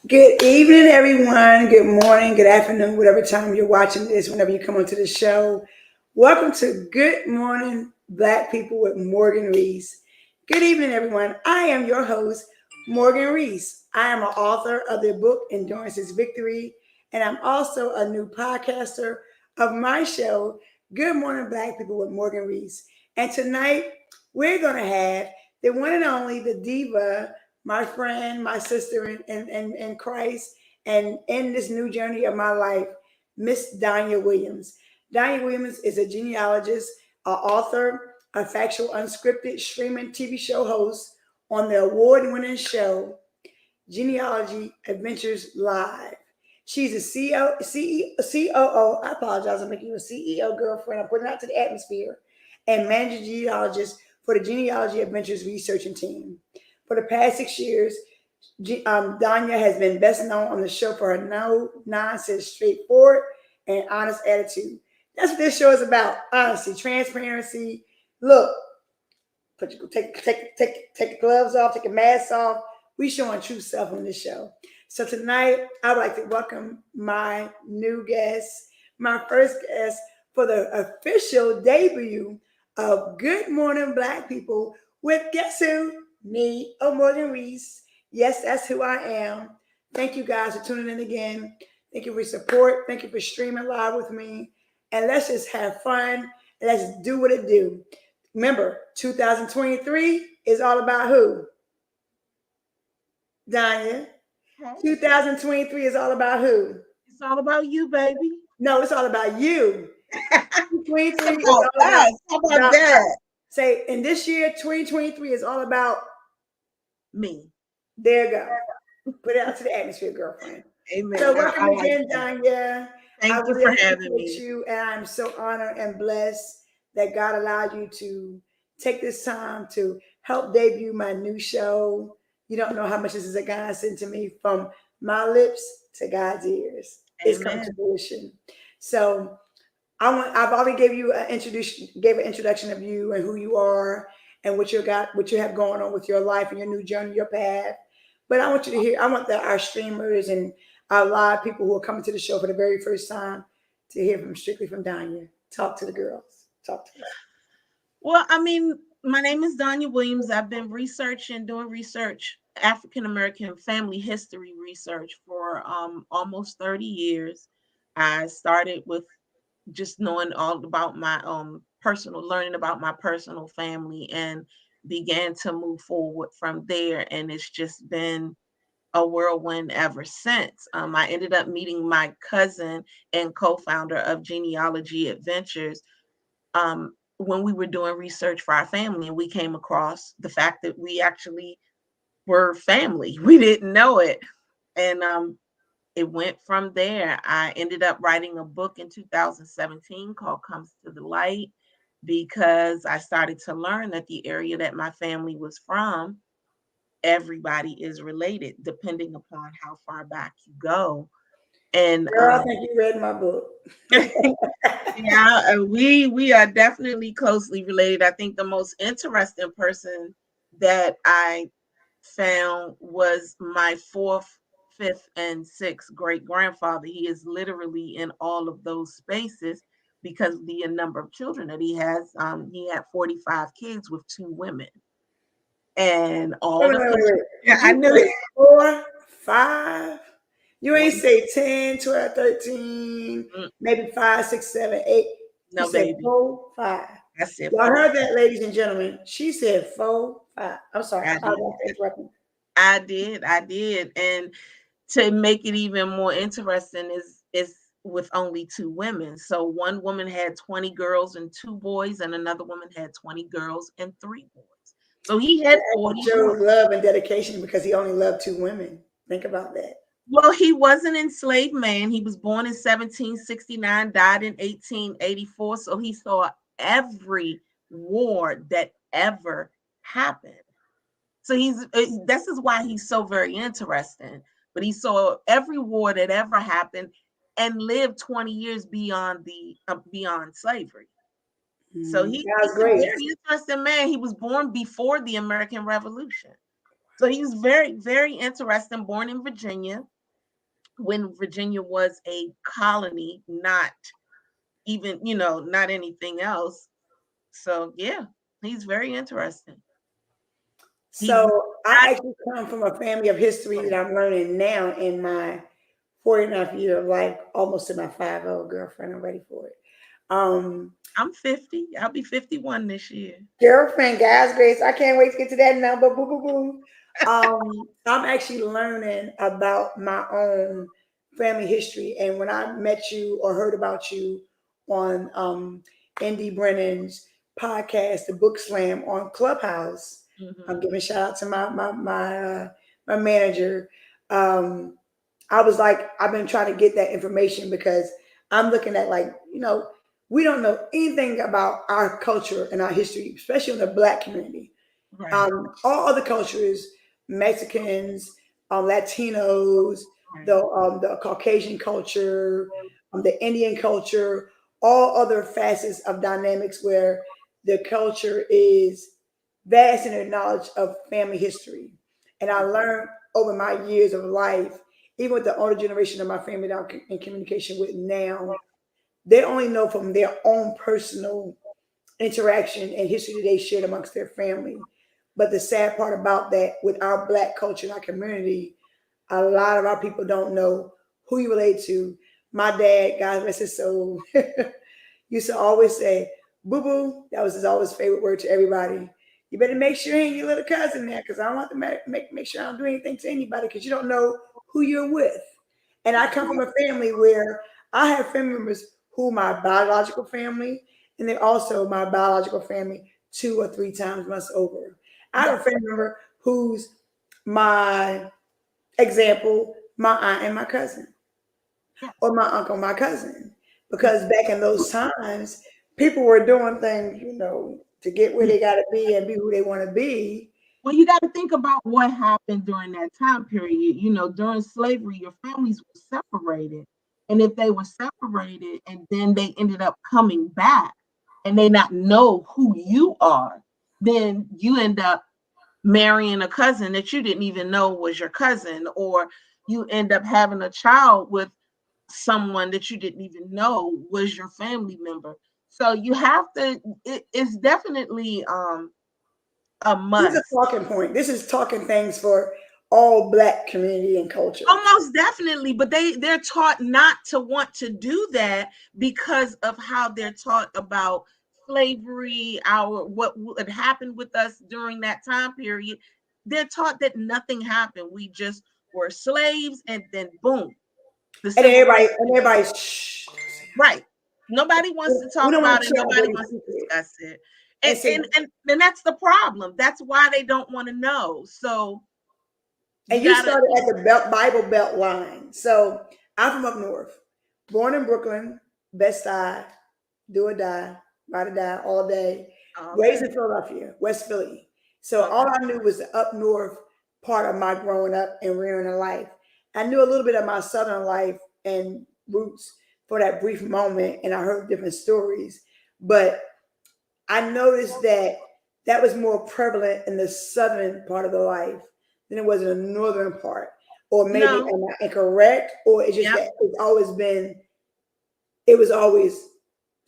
Good evening, everyone. Good morning, good afternoon, whatever time you're watching this, whenever you come onto the show. Welcome to Good Morning Black People with Morgan Rees. Good evening, everyone. I am your host, Morgan Rees. I am an author of the book Endurance is Victory, and I'm also a new podcaster of my show, Good Morning Black People with Morgan Rees. And tonight, we're going to have the one and only, the diva, my friend, my sister in Christ, and in this new journey of my life, Miss Danya Williams. Danya Williams is a genealogist, an author, a factual, unscripted streaming TV show host on the award-winning show Genealogy Adventures Live. She's a COO. I apologize, I'm making you a CEO girlfriend. I'm putting it out to the atmosphere, and managing genealogist for the Genealogy Adventures researching team. For the past 6 years, Danya has been best known on the show for her no nonsense, straightforward, and honest attitude. That's what this show is about: honesty, transparency. Look, take the gloves off, take the mask off. We showing true self on this show. So tonight, I would like to welcome my new guest, my first guest for the official debut of Good Morning Black People with guess who? Me, Morgan Rees. Yes, that's who I am. Thank you guys for tuning in again. Thank you for your support. Thank you for streaming live with me. And let's just have fun. And let's do what it do. Remember, 2023 is all about who? Danya. 2023 is all about who? It's all about you, baby. No, it's all about you. 2023 is How all about, about that? Say, and this year, 2023 is all about Me. There you go. Put it out to the atmosphere, girlfriend. Amen. So welcome again, Danya. Thank you for having me. You, and I'm so honored and blessed that God allowed you to take this time to help debut my new show. You don't know how much this is a godsend to me, from my lips to God's ears. It's come to fruition. So I've already gave an introduction of you and who you are and what you have going on with your life and your new journey, your path. But I want you to hear. I want our streamers and our live people who are coming to the show for the very first time to hear strictly from Danya. Talk to the girls. Talk to them. Well, I mean, my name is Danya Williams. I've been doing research, African American family history research for almost 30 years. I started with just knowing all about my learning about my personal family, and began to move forward from there. And it's just been a whirlwind ever since. I ended up meeting my cousin and co-founder of Genealogy Adventures when we were doing research for our family, and we came across the fact that we actually were family. We didn't know it. And it went from there. I ended up writing a book in 2017 called Comes to the Light, because I started to learn that the area that my family was from, everybody is related depending upon how far back you go. And Girl, I think you read my book. yeah, we are definitely closely related. I think the most interesting person that I found was my fourth, fifth, and sixth great grandfather. He is literally in all of those spaces because of the number of children that he has. He had 45 kids with 2 women, and all Wait. yeah, I knew it. 4, 5. You ain't say 10, 12, 13, maybe 5, 6, 7, 8. No, you said baby. 4, 5. I said Y'all 4. heard that, ladies and gentlemen. She said 4, 5. I'm sorry. I did. And to make it even more interesting is with only 2 women. So one woman had 20 girls and 2 boys, and another woman had 20 girls and 3 boys. So he had 40. Showed love and dedication because he only loved 2 women. Think about that. Well, he was an enslaved man. He was born in 1769, died in 1884. So he saw every war that ever happened. So this is why he's so very interesting. But he saw every war that ever happened and lived 20 years beyond beyond slavery. So he's a very interesting man. He was born before the American Revolution. So he was very, very interesting, born in Virginia. when Virginia was a colony, not even, not anything else. So yeah, he's very interesting. He's So I not. actually come from a family of history that I'm learning now in my 49th year of life, almost to my 5-0 girlfriend. I'm ready for it. Um, I'm 50. I'll be 51 this year. Girlfriend, guys, Grace, I can't wait to get to that number. Boo, boo, boo. I'm actually learning about my own family history. And when I met you or heard about you on Indy Brennan's podcast, the Book Slam on Clubhouse, I'm Hmm. giving a shout out to my manager. Um, I was like, I've been trying to get that information because I'm looking at, like, we don't know anything about our culture and our history, especially in the Black community. Right. All other cultures, Mexicans, Latinos, Right. the Caucasian culture, the Indian culture, all other facets of dynamics where the culture is vast in their knowledge of family history. And I Right. learned over my years of life, even with the older generation of my family that I'm in communication with now, they only know from their own personal interaction and history that they shared amongst their family. But the sad part about that, with our Black culture and our community, a lot of our people don't know who you relate to. My dad, God rest his soul, used to always say, "Boo boo." That was his always favorite word to everybody. You better make sure you ain't your little cousin there, because I don't want to make sure I don't do anything to anybody, because you don't know who you're with. And I come from a family where I have family members who my biological family, and they're also my biological family 2 or 3 times much over. I have a Yes. family member who's my example, my aunt and my cousin, Yes. or my uncle, my cousin. Because back in those times, people were doing things, to get where they got to be and be who they want to be. Well, you got to think about what happened during that time period. During slavery, your families were separated. And if they were separated and then they ended up coming back and they not know who you are, then you end up marrying a cousin that you didn't even know was your cousin, or you end up having a child with someone that you didn't even know was your family member. So you have to, it's definitely a This is a must. talking point. This is talking things for all Black community and culture. Almost definitely, but they're taught not to want to do that because of how they're taught about slavery, our what would happen with us during that time period. They're taught that nothing happened. We just were slaves, and then boom, the And civil everybody, rights and movement. everybody, shh. Right. Nobody wants to We talk don't want about to it. share our Nobody dirty wants to secret. discuss it. And And see, and that's the problem. That's why they don't want to know. So and you you gotta, started at the Bible Belt line. So I'm from up north, born in Brooklyn, Best Side, do or die, ride or die all day. Raised okay. in Philadelphia, West Philly. So all Okay. I knew was the up north part of my growing up and rearing a life. I knew a little bit of my southern life and roots for that brief moment, and I heard different stories. But I noticed that that was more prevalent in the southern part of the life than it was in the northern part. Or maybe No. am I incorrect? Or it's just Yep. that it was always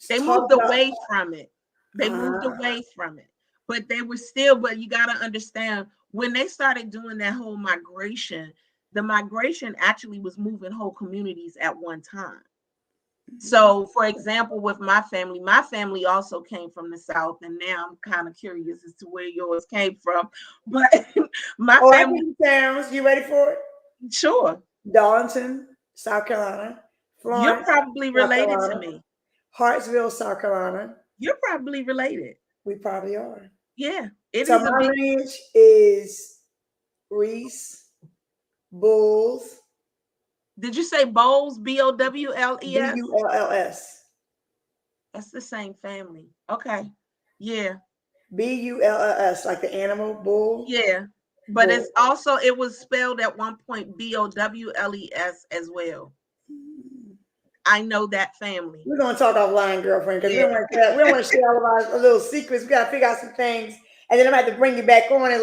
They moved talked about. away from it. They moved Uh, away from it. But they were still, but you got to understand when they started doing that whole migration, the migration actually was moving whole communities at one time. So, for example, with my family also came from the South, and now I'm kind of curious as to where yours came from. But my oh, I give family, you towns. You ready for it? sure, Darlington, South Carolina. you're Florence, probably South related to Carolina. me. Hartsville, South Carolina. You're probably related. We probably are. Yeah, it So is a my big. lineage is Reese, Bulls, Did you say Bowles? B Bowles? U L L S. That's the same family. Okay. Yeah. Bulls, like the animal bull. Yeah. But Bull. it's also, it was spelled at one point Bowles as well. I know that family. We're gonna talk offline, girlfriend, because Yeah. we don't want to share all of our little secrets. We gotta figure out some things, and then I'm gonna have to bring you back on and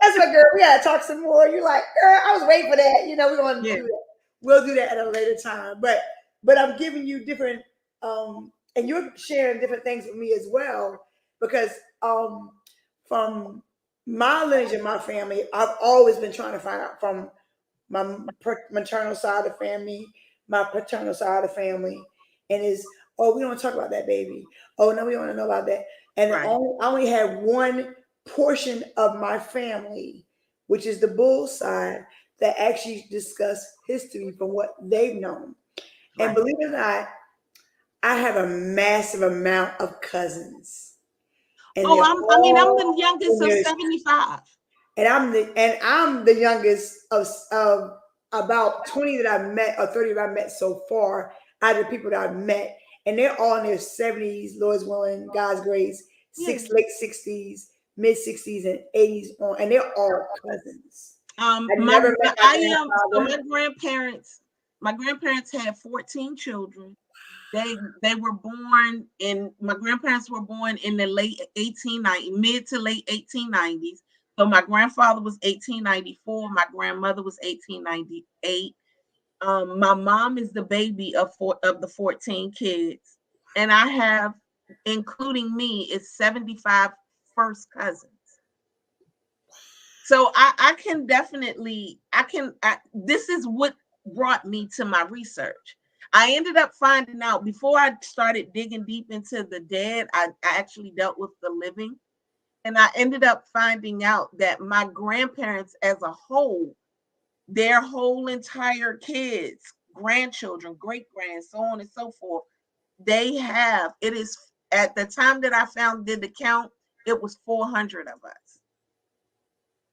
that's what, girl. We gotta talk some more. You're like, girl, I was waiting for that. We're gonna Yeah. do that. we'll do that at a later time. But I'm giving you different and you're sharing different things with me as well because from my lineage and my family, I've always been trying to find out from my maternal side of the family, my paternal side of the family, and is oh we don't talk about that baby. Oh no, we don't want to know about that. And Right, I only have one portion of my family, which is the bull side, that actually discuss history from what they've known. And right. believe it or not, I have a massive amount of cousins, and Oh, they're I'm all the youngest in of their 75. and I'm the youngest of about 20 that I've met or 30 that I've met so far out of the people that I've met. And they're all in their 70s, Lord's willing, God's grace, Yeah. late 60s, mid 60s, and 80s on, and they're all cousins. I My never met my I am so grandfather. my grandparents had 14 children. They were born in my grandparents were born in the late 1890 mid to late 1890s. So my grandfather was 1894, my grandmother was 1898. My mom is the baby of the 14 kids, and I have, including me, is 75 first cousins. So I can definitely this is what brought me to my research. I ended up finding out before I started digging deep into the dead, I actually dealt with the living. And I ended up finding out that my grandparents as a whole, their whole entire kids, grandchildren, great grands, so on and so forth, it is at the time that I found did the count, it was 400 of us,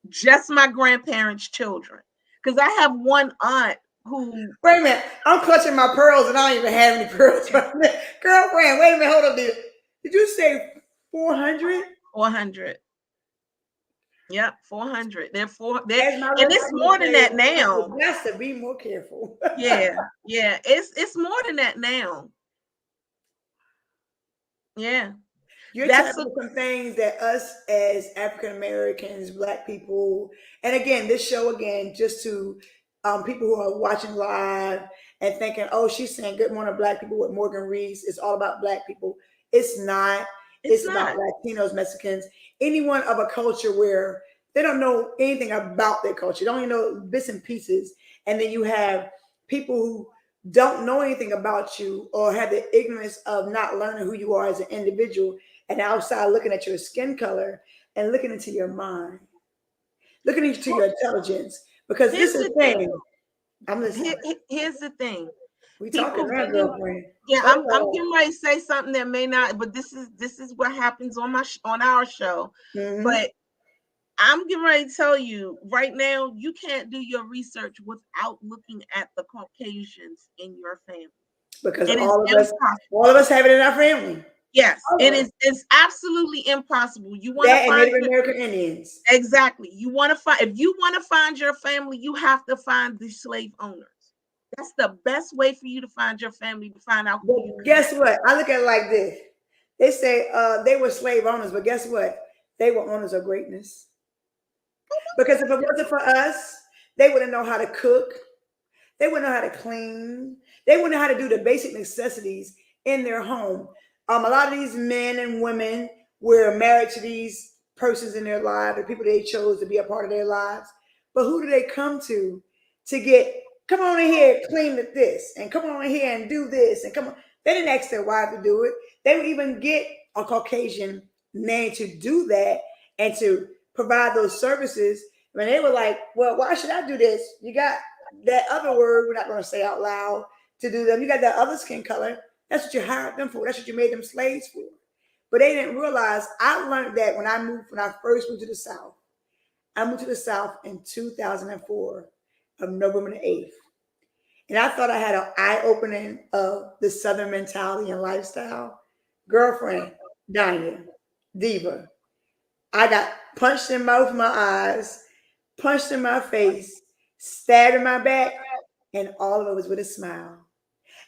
just my grandparents' children. Because I have one aunt who Wait a minute, I'm clutching my pearls and I don't even have any pearls right now. Girlfriend, wait a minute, hold up, did you say 400? 400. Yep, 400. They're four. They're As my and little it's cousin would more than say, that I said, now. that's to be more careful. Yeah, yeah. It's more than that now. Yeah, You're that's tapping a into some things that us as African Americans, Black people, and again, this show again, just to people who are watching live and thinking, "Oh, she's saying Good Morning Black People with Morgan Rees. It's all about Black people." It's not. it's It's about not. Latinos, Mexicans, anyone of a culture where they don't know anything about their culture. They only know bits and pieces, and then you have people who don't know anything about you or have the ignorance of not learning who you are as an individual and outside looking at your skin color and looking into your mind, looking into Well, your intelligence. Because this here's is the the thing. thing. I'm listening. Here's the thing. We talking People now, really, girlfriend. yeah. Hold I'm on. getting ready to say something that may not, but this is what happens on on our show. Mm-hmm. But I'm getting ready to tell you right now, you can't do your research without looking at the Caucasians in your family. Because It is all impossible. of us have it in our family. Yes, All it of us. is. It's absolutely impossible. You want to That and find Native American Indians. exactly. You want to find if you want to find your family, you have to find the slave owners. That's the best way for you to find your family to find out who you But guess connect. what? I look at it like this. They say they were slave owners, but guess what? They were owners of greatness. Because if it wasn't for us, they wouldn't know how to cook. They wouldn't know how to clean. They wouldn't know how to do the basic necessities in their home. A lot of these men and women were married to these persons in their life, the people they chose to be a part of their lives. But who do they come to get? Come on in here, clean this, and come on in here and do this, and come on. They didn't ask their wife to do it. They would even get a Caucasian man to do that and to provide those services. When they were like, "Well, why should I do this? You got that other word we're not going to say out loud to do them. You got that other skin color. That's what you hired them for. That's what you made them slaves for." But they didn't realize I learned that when I first moved to the South. I moved to the South in 2004 of November the 8th. And I thought I had an eye opening of the Southern mentality and lifestyle. Girlfriend, Danya, Diva. I got punched in both my eyes, punched in my face, stabbed in my back, and all of it was with a smile.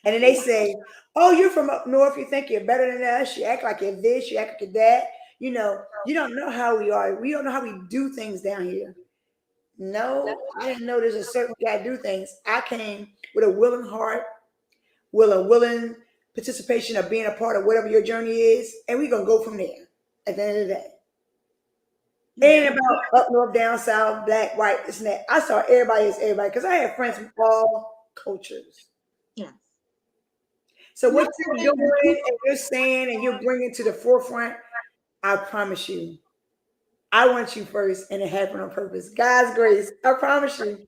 And then they say, "Oh, you're from up north. You think you're better than us. You act like you're this. You act like you're that. You know, you don't know how we are. We don't know how we do things down here." No, I didn't know there's a certain way I do things. I came with a willing heart, with a willing participation of being a part of whatever your journey is, and we're gonna go from there. At the end of the day, it Yeah. ain't about up north, down south, black, white, this and that. I saw everybody as everybody because I have friends from all cultures. Yes. So And I what you're say that doing people, and you're saying and you're bringing to the forefront, I promise you, I want you first, and it happened on purpose. God's grace, I promise you.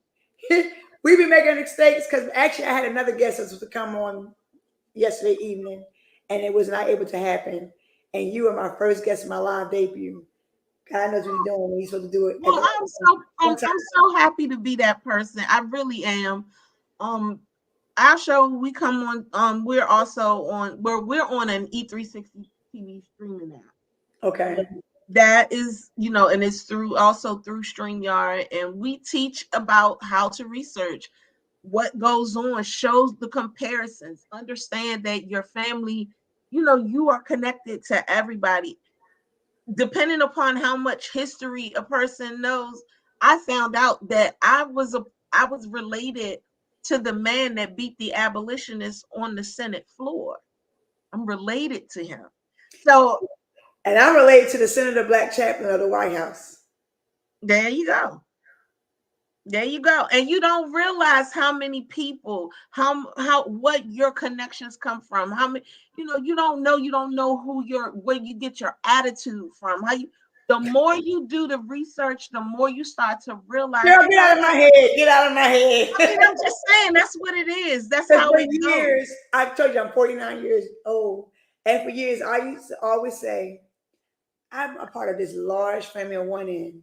We be making mistakes because actually I had another guest that was to come on yesterday evening, and it was not able to happen. And you were my first guest in my live debut. God knows what He's doing when He's supposed to do it at well, the on time. I'm so happy to be that person. I really am. Um, our show we come on. We're also on. We're on an E360 TV streaming app. Okay. That is, and it's through also through StreamYard, and we teach about how to research what goes on, shows the comparisons, understand that your family, you are connected to everybody. Depending upon how much history a person knows, I found out that I was related to the man that beat the abolitionists on the Senate floor. I'm related to him. So And I'm related to the Senator Black Chaplain of the White House. there you go. There you go. And you don't realize how many people, how what your connections come from. How many, you don't know where you get your attitude from. How you the more you do the research, the more you start to realize, Girl, get out of my head. Get out of my head. I mean, I'm just saying that's what it is. That's Because how for it goes. years, I told you I'm 49 years old. And for years, I used to always say, I'm a part of this large family on one end,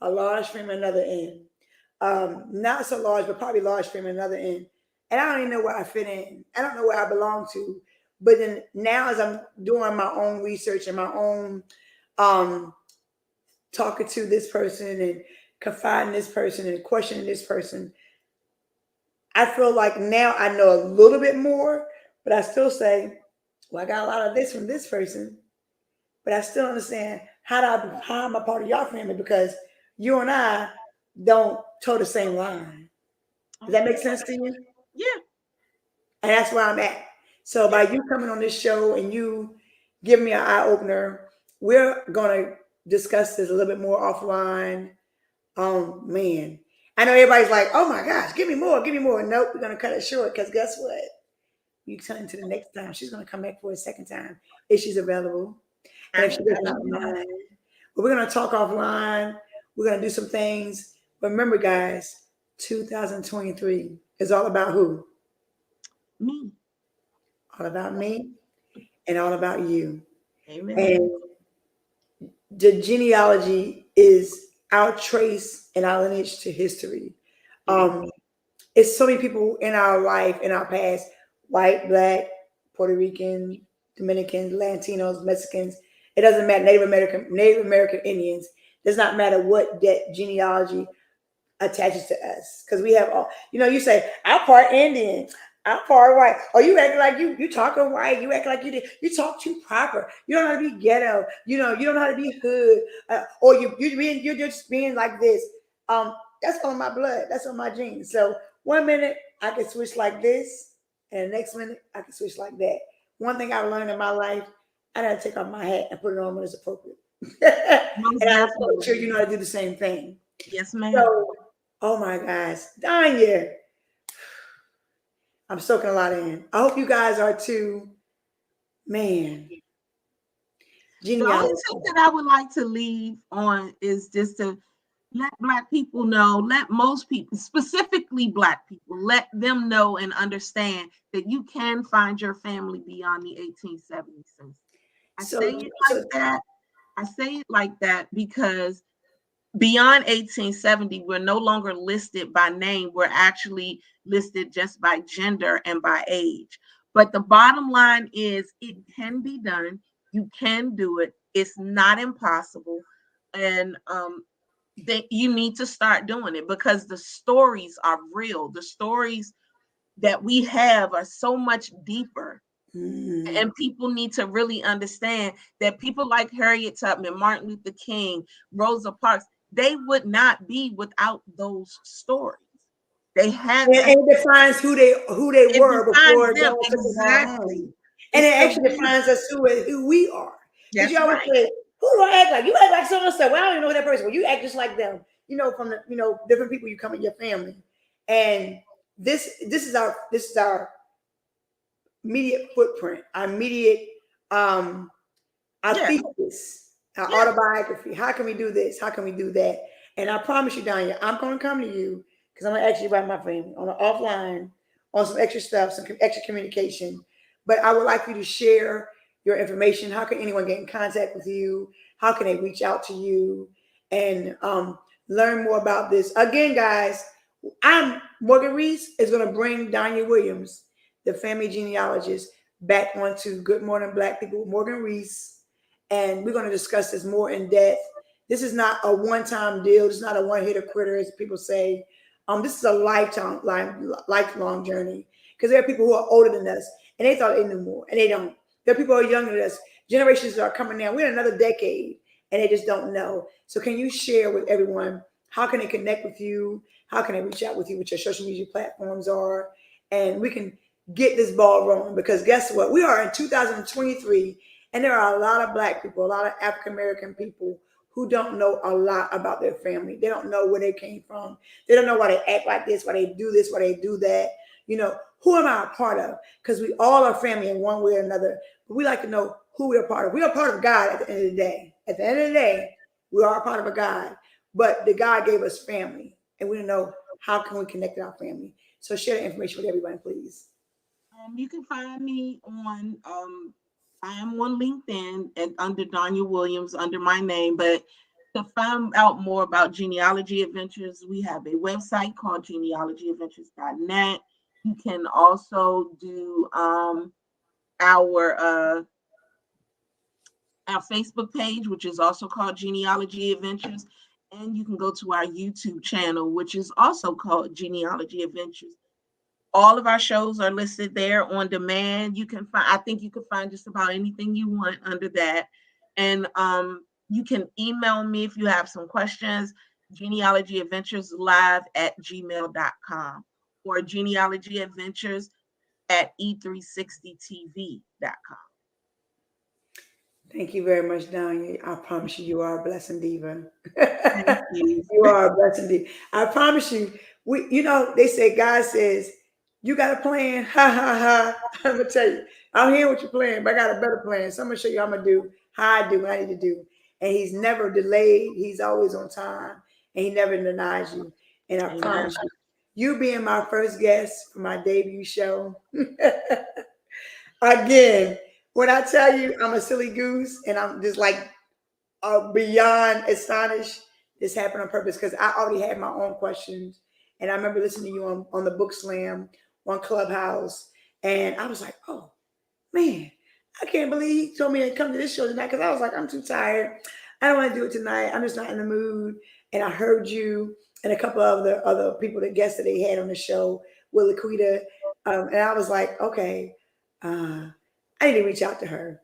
a large family on another end. Not so large, but probably large family on another end. And I don't even know where I fit in. I don't know where I belong to. But then now, as I'm doing my own research and my own um, talking to this person and confiding this person and questioning this person, I feel like now I know a little bit more, but I still say, well, I got a lot of this from this person, but I still understand how I'm a part of your family because you and I don't toe the same line. Does that make sense to you? Yeah, And that's where I'm at. So yeah. by you coming on this show and you giving me an eye opener, we're gonna discuss this a little bit more offline. Man. I know everybody's like, oh my gosh, give me more, give me more. Nope, we're gonna cut it short because guess what? You turn to the next time. She's gonna come back for a second time if she's available. And I if she does got not you. mind. But we're gonna talk offline. We're gonna do some things. But remember, guys, 2023 is all about who? Me. All about me and all about you. Amen. And the genealogy is our trace and our lineage to history. It is. Um, it's so many people in our life, in our past, white, black, Puerto Rican, Dominicans, Latinos, Mexicans. It doesn't matter. Native American Indians. Does not matter what that genealogy attaches to us because we have all. You say I'm part Indian. I'm part white. Or you act like you talking white. You act like you did. You talk too proper. You don't know how to be ghetto. You don't know how to be hood. Or you're just being like this. That's on my blood. That's on my genes. So one minute I can switch like this, and the next minute I can switch like that. One thing I've learned in my life, I gotta take off my hat and put it on when it's appropriate. Most And I'm sure definitely. you know how to do the same thing. Yes, ma'am. So, oh my gosh, Danya, I'm soaking a lot in. I hope you guys are too. Man, The only genealogy. tip that I would like to leave on is just to let Black people know, let most people, specifically Black people, let them know and understand that you can find your family beyond the 1870s. I say So, it like that. I say it like that because beyond 1870, we're no longer listed by name. We're actually listed just by gender and by age. But the bottom line is it can be done. You can do it. It's not impossible. And that you need to start doing it because the stories are real. The stories that we have are so much deeper. mm, And people need to really understand that people like Harriet Tubman, Martin Luther King, Rosa Parks, they would not be without those stories. They had to. And it defines who they It were defines before them God took them all exactly. home. And It's it the actually reason. defines us who we are. Because you That's always right. say, who do I act like? You act like so and so. Well, I don't even know that person. Well, you act just like them. From the different people you come in your family. And this is our immediate footprint, our immediate our Yeah. thesis, our Yeah. autobiography. How can we do this? How can we do that? And I promise you, Danya, I'm going to come to you because I'm going to ask you about my family on an offline, on some extra stuff, some extra communication. But I would like you to share your information. How can anyone get in contact with you? How can they reach out to you and learn more about this? Again, guys, I'm Morgan Rees is going to bring Danya Williams, the family genealogist, back onto Good Morning Black People with Morgan Rees, and we're going to discuss this more in depth. This is not a one-time deal. It's not a one-hitter quitter, as people say. This is a lifelong journey because there are people who are older than us and they thought they knew more, and they don't. There are people who are younger than us. Generations are coming now. We're in another decade, and they just don't know. So, can you share with everyone how can they connect with you? How can they reach out with you? What your social media platforms are, and we can get this ball rolling because guess what? We are in 2023 and there are a lot of Black people, a lot of African American people who don't know a lot about their family. They don't know where they came from. They don't know why they act like this, why they do this, why they do that. Who am I a part of? Because we all are family in one way or another. But we like to know who we're a part of. We are part of God at the end of the day. At the end of the day, we are a part of a God. But the God gave us family. And we don't know how can we connect with our family. So share the information with everyone, please. You can find me on I am on LinkedIn and under Danya Williams under my name, but to find out more about Genealogy Adventures, we have a website called genealogyadventures.net. You can also do our uh our Facebook page, which is also called Genealogy Adventures, and you can go to our YouTube channel, which is also called Genealogy Adventures. All of our shows are listed there on demand. I think you can find just about anything you want under that. And you can email me if you have some questions, genealogyadventureslive@gmail.com or genealogyadventures at e360tv.com. Thank you very much, Danya. I promise you, you are a blessing diva. Thank you. You are a blessing diva. I promise you. They say God says, you got a plan. Ha ha ha. I'm gonna tell you, I'm hearing what you're playing, but I got a better plan. So I'm gonna show you how I'm gonna do how I do what I need to do. And he's never delayed, he's always on time, and he never denies you. And I Amen. promise you, you being my first guest for my debut show. Again, when I tell you I'm a silly goose and I'm just like beyond astonished, this happened on purpose because I already had my own questions. And I remember listening to you on the Book Slam on Clubhouse. And I was like, oh, man, I can't believe he told me to come to this show tonight because I was like, I'm too tired. I don't want to do it tonight. I'm just not in the mood. And I heard you and a couple of the other people, the guests that they had on the show with Laquita. And I was like, okay, uh, I need to reach out to her.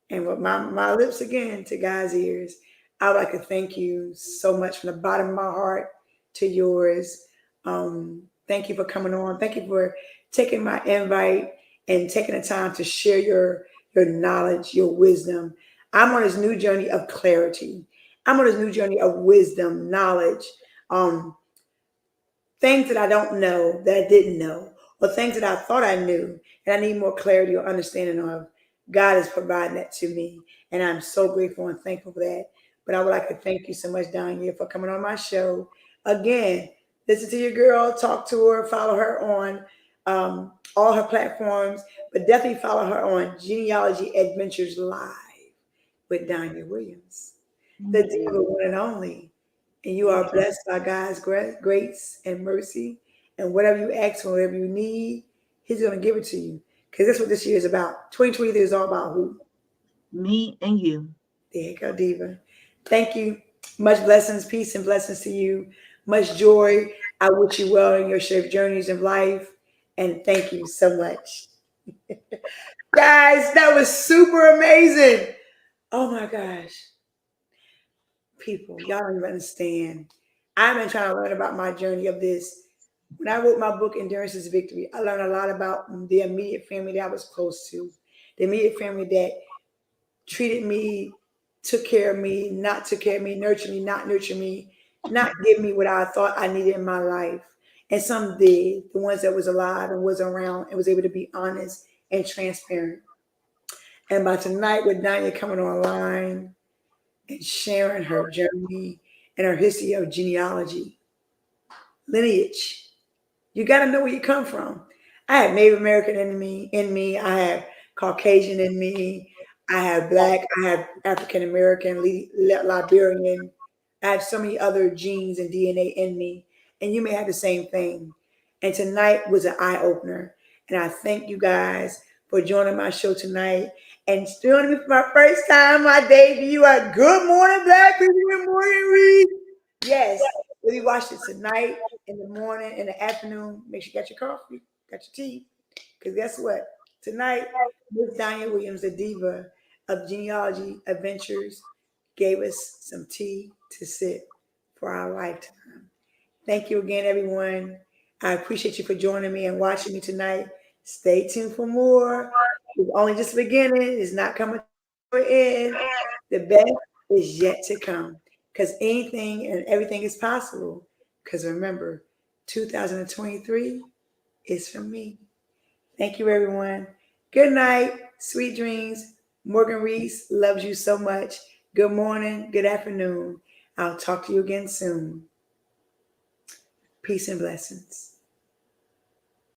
And with my lips again to God's ears, I would like to thank you so much from the bottom of my heart to yours. Thank you for coming on. Thank you for taking my invite and taking the time to share your knowledge, your wisdom. I'm on this new journey of clarity. I'm on this new journey of wisdom, knowledge, um, things that I don't know that I didn't know, or things that I thought I knew, and I need more clarity or understanding of. God is providing that to me, and I'm so grateful and thankful for that. But I would like to thank you so much, Danya, for coming on my show. Again, listen to your girl, talk to her, follow her on all her platforms, but definitely follow her on Genealogy Adventures Live with Danya Williams, the Thank diva you. one and only. And you Thank are you. blessed by God's grace and mercy. And whatever you ask for, whatever you need, He's going to give it to you. Because that's what this year is about. 2023 is all about who? Me and you. There you go, Diva. Thank you. Much blessings, peace, and blessings to you. Much joy. I wish you well in your shared journeys of life. And thank you so much. Guys, that was super amazing. Oh my gosh. people. Y'all don't even understand. I've been trying to learn about my journey of this. When I wrote my book, Endurance is Victory, I learned a lot about the immediate family that I was close to, the immediate family that treated me, took care of me, not took care of me, nurtured me, not nurture me, not give me what I thought I needed in my life. And some did, the ones that was alive and was around and was able to be honest and transparent. And by tonight, with Danya coming online and sharing her journey and her history of genealogy, lineage, you got to know where you come from. I have Native American in me. I have Caucasian in me. I have Black. I have African American, Liberian. I have so many other genes and DNA in me, and you may have the same thing. And tonight was an eye opener, and I thank you guys for joining my show tonight and joining me for my first time, my debut at Good Morning Black People with Morgan Rees. Yes, we watched it tonight in the morning, in the afternoon. Make sure you got your coffee, got your tea. Because guess what? Tonight, Miss Diane Williams, the diva of genealogy adventures, gave us some tea to sip for our lifetime. Thank you again, everyone. I appreciate you for joining me and watching me tonight. Stay tuned for more. It's only just the beginning. It's not coming to an end. The best is yet to come. Because anything and everything is possible. Because remember, 2023 is for me. Thank you, everyone. Good night. Sweet dreams. Morgan Rees loves you so much. Good morning. Good afternoon. I'll talk to you again soon. Peace and blessings.